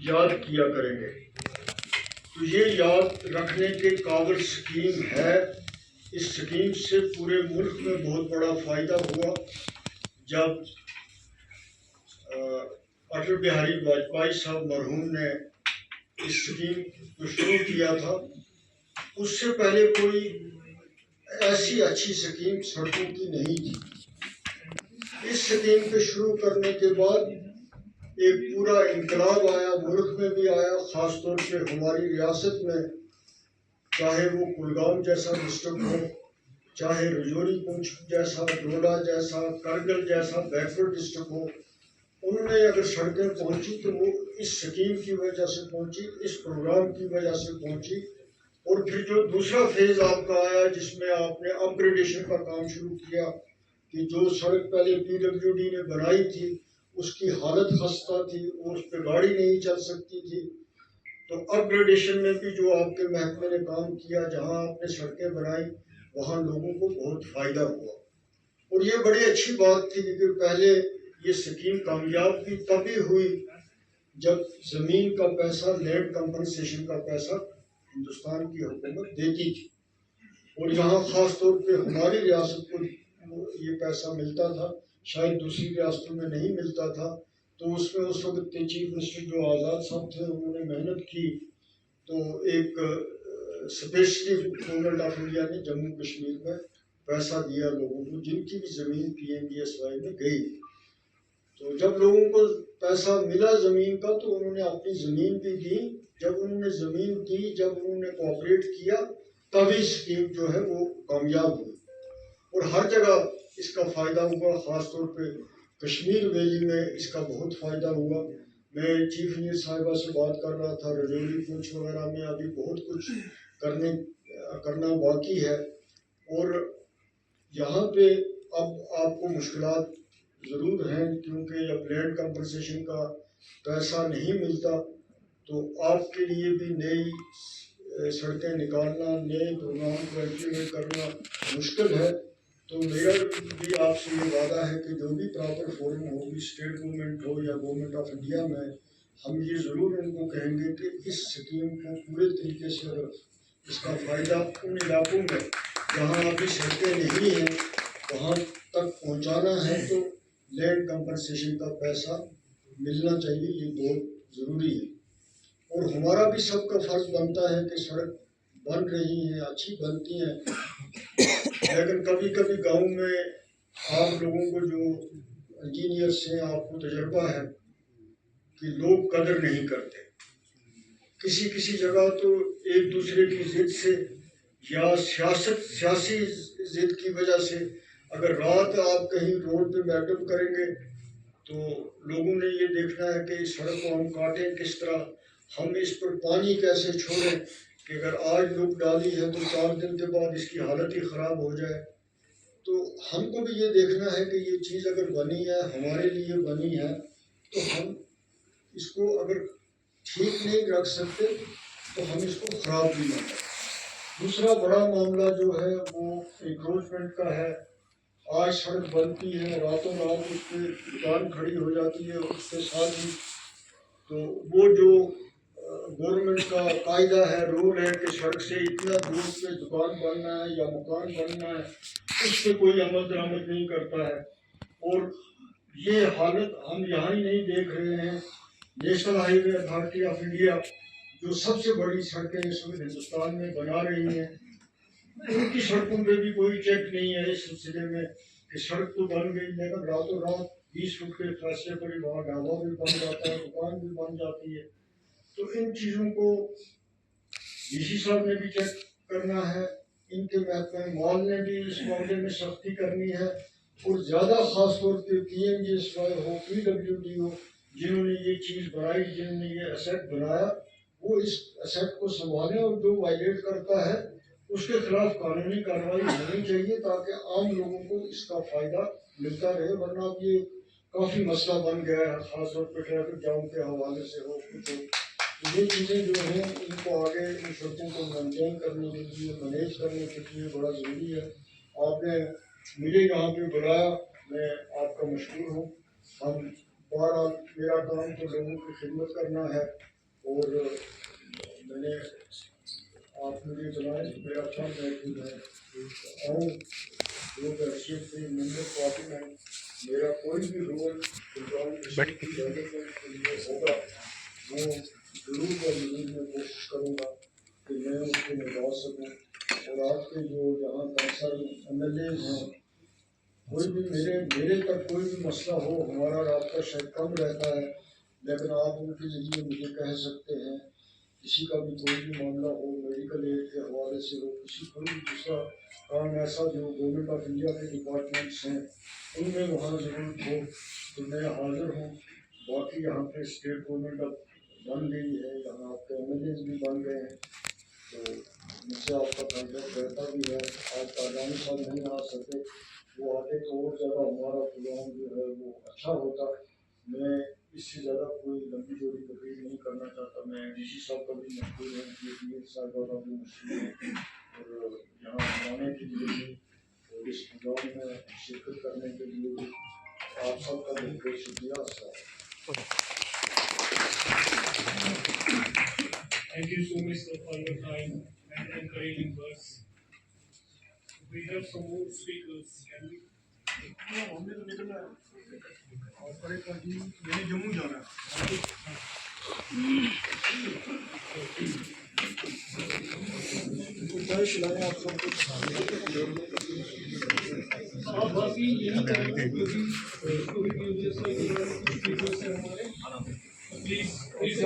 یاد کیا کریں گے۔ تو یہ یاد رکھنے کے قابل اسکیم ہے۔ اس اسکیم سے پورے ملک میں بہت بڑا فائدہ ہوا۔ جب اٹل بہاری واجپئی صاحب مرحوم نے اس اسکیم کو شروع کیا تھا، اس سے پہلے کوئی ایسی اچھی اسکیم سڑکوں کی نہیں تھی۔ اس اسکیم کے شروع کرنے کے بعد ایک پورا انقلاب آیا، ملک میں بھی آیا، خاص طور پہ ہماری ریاست میں، چاہے وہ کلگام جیسا ڈسٹرکٹ ہو، چاہے رجوری پونچھ جیسا، ڈوڈا جیسا، کرگل جیسا بیکورڈ ڈسٹرکٹ ہو، انہوں نے اگر سڑکیں پہنچی تو وہ اس اسکیم کی وجہ سے پہنچی، اس پروگرام کی وجہ سے پہنچی۔ اور پھر جو دوسرا فیز آپ کا آیا جس میں آپ نے اپ گریڈیشن کا کام شروع کیا کہ جو سڑک پہلے پی ڈبلیو ڈی نے بنائی تھی اس کی حالت خستہ تھی اور اس پہ گاڑی نہیں چل سکتی تھی، تو اپ گریڈیشن میں بھی جو آپ کے محکمے نے کام کیا، جہاں آپ نے سڑکیں بنائی وہاں لوگوں کو بہت فائدہ ہوا۔ اور یہ بڑی اچھی بات تھی کہ پہلے یہ اسکیم کامیاب بھی تبھی ہوئی جب زمین کا پیسہ، لینڈ کمپنسیشن کا پیسہ ہندوستان کی حکومت دیتی تھی، اور یہاں خاص طور پہ ہماری ریاست کو یہ پیسہ ملتا تھا، شاید دوسری ریاستوں میں نہیں ملتا تھا۔ تو اس میں اس وقت کے چیف منسٹر جو آزاد صاحب تھے انہوں نے محنت کی، تو ایک اسپیشلی گورنمنٹ آف انڈیا نے جموں کشمیر میں پیسہ دیا لوگوں کو جن کی بھی زمین P M G S Y میں گئی۔ تو جب لوگوں کو پیسہ ملا زمین کا تو انہوں نے اپنی زمین بھی دی۔ جب انہوں نے زمین دی، جب انہوں نے کوآپریٹ کیا، تبھی اسکیم جو ہے وہ کامیاب ہوئی اور ہر جگہ اس کا فائدہ ہوا۔ خاص طور پہ کشمیر ویلی میں اس کا بہت فائدہ ہوا۔ میں چیف انجینئر صاحبہ سے بات کر رہا تھا، رجوری پونچھ وغیرہ میں ابھی بہت کچھ کرنا باقی ہے، اور یہاں پہ اب آپ کو مشکلات ضرور ہیں کیونکہ جب لینڈ کمپنسیشن کا پیسہ نہیں ملتا تو آپ کے لیے بھی نئی سڑکیں نکالنا، نئے پروگرام کو امپلیمنٹ کرنا مشکل ہے۔ تو میرا بھی آپ سے یہ وعدہ ہے کہ جو بھی پراپر فورم ہوگی، اسٹیٹ گورنمنٹ ہو یا گورنمنٹ آف انڈیا میں، ہم یہ ضرور ان کو کہیں گے کہ اس اسکیم کو پورے طریقے سے اگر اس کا فائدہ ان علاقوں میں جہاں ابھی سڑکیں نہیں ہیں وہاں تک پہنچانا ہے تو لینڈ کمپنسیشن کا پیسہ ملنا چاہیے، یہ بہت ضروری ہے۔ اور ہمارا بھی سب کا فرض بنتا ہے کہ سڑک بن رہی ہیں، اچھی بنتی ہیں، لیکن کبھی کبھی گاؤں میں آپ لوگوں کو جو انجینئرس ہیں آپ کو تجربہ ہے کہ لوگ قدر نہیں کرتے۔ کسی جگہ تو ایک دوسرے کی ضد سے یا سیاسی ضد کی وجہ سے اگر رات آپ کہیں روڈ پہ میڈم کریں گے تو لوگوں نے یہ دیکھنا ہے کہ اس سڑک کو ہم کاٹیں کس طرح، ہم اس پر پانی کیسے چھوڑیں کہ اگر آج لوگ ڈالی ہے تو 4 دن کے بعد اس کی حالت ہی خراب ہو جائے۔ تو ہم کو بھی یہ دیکھنا ہے کہ یہ چیز اگر بنی ہے، ہمارے لیے بنی ہے، تو ہم اس کو اگر ٹھیک نہیں رکھ سکتے تو ہم اس کو خراب بھی نہ کریں۔ دوسرا بڑا معاملہ جو ہے وہ انکروچمنٹ کا ہے۔ آج سڑک بنتی ہے، راتوں رات اس پہ دکان کھڑی ہو جاتی ہے، اس کے ساتھ ہی تو وہ جو گورنمنٹ کا قاعدہ ہے، رول ہے کہ سڑک سے اتنا دور پہ دکان بننا ہے یا مکان بننا ہے، اس پہ کوئی عمل درآمد نہیں کرتا ہے۔ اور یہ حالت ہم یہاں ہی نہیں دیکھ رہے ہیں، national high way authority of India جو سب سے بڑی سڑکیں اس وقت ہندوستان میں بنا رہی ہیں، ان کی سڑکوں پہ بھی کوئی چیک نہیں ہے اس سلسلے میں کہ سڑک تو بن گئی لیکن راتوں رات 20 فٹ کے فاصلے پر وہاں ڈھابا بھی بن جاتا ہے، دکان بھی بن جاتی ہے۔ تو ان چیزوں کو ڈی سی صاحب نے بھی چیک کرنا ہے، ان کے محکمہ مال نے بھی اس معاملے میں سختی کرنی ہے، اور زیادہ خاص طور پہ P M G S Y ہو، پی ڈبلیو ڈی ہو، جنہوں نے یہ چیز بنائی، جنہوں نے یہ ایسیٹ بنایا، وہ اس ایسیٹ کو سنبھالیں اور جو وائلیٹ کرتا ہے اس کے خلاف قانونی کارروائی ہونی چاہیے تاکہ عام لوگوں کو اس کا فائدہ ملتا رہے۔ ورنہ اب یہ کافی مسئلہ بن گیا ہے، خاص طور پہ ٹریفک جام کے حوالے سے ہو کچھ ہو۔ یہ چیزیں جو ہیں ان کو آگے ان سڑکوں کو مینٹین کرنے کے لیے، مینیج کرنے کے لیے بڑا ضروری ہے۔ آپ نے مجھے یہاں پہ بلایا، میں آپ کا مشکور ہوں۔ ہم بہرحال میرا کام تو لوگوں کی خدمت کرنا ہے، اور میں نے آپ مجھے بلائے میرا فرض ہے کہ میں آؤں، جو حیثیت سے ممبر پارلیمنٹ میرا کوئی بھی رول پروگرام کی ڈیولپمنٹ کے لیے ہوگا وہ ضرور و ضرور میں کوشش کروں گا کہ میں اس کو نبھا سکوں، اور آپ کے جو یہاں کنسر ایم ایل اے ہیں کوئی بھی میرے تک کوئی بھی مسئلہ ہو، ہمارا رابطہ شاید کم رہتا ہے، لیکن آپ ان کے ذریعے مجھے کہہ سکتے ہیں، کسی کا بھی کوئی بھی معاملہ ہو میڈیکل ایڈ کے حوالے سے ہو، کسی کوئی بھی دوسرا کام ایسا جو گورنمنٹ آف انڈیا کے ڈپارٹمنٹس ہیں ان میں وہاں ضرورت ہو تو میں حاضر ہوں۔ باقی یہاں پہ اسٹیٹ گورنمنٹ اب بن گئی ہے، یہاں آپ کے ایم ایل ایز بھی بن گئے ہیں، تو مجھ سے آپ کا کانٹیکٹ رہتا بھی ہے۔ آج کاجانی صاحب نہیں آ سکتے، وہ آتے تو اور زیادہ ہمارا پروگرام جو ہے وہ اچھا ہوتا۔ میں اس سے زیادہ کوئی لمبی چوڑی تقریر نہیں کرنا چاہتا، میں ڈی سی صاحب کا بھی مشہور ہوں، پی صاحب کا بھی مشہور ہوں، اور یہاں آنے کے لیے بھی اور اس پروگرام میں شرکت کرنے کے لیے بھی آپ سب کا بہت بہت شکریہ۔ Thank you so much sir, for your time and encouraging words. We have some more speakers. Can we? ہمیں تو نکلنا ہے اور پڑے پر جموں جانا ہے۔ کھلائیں آپ سب کچھ آپ باقی یہی کریں گے جو بھی اسٹوری کی وجہ سے اسپیکرس ہیں ہمارے، پلیز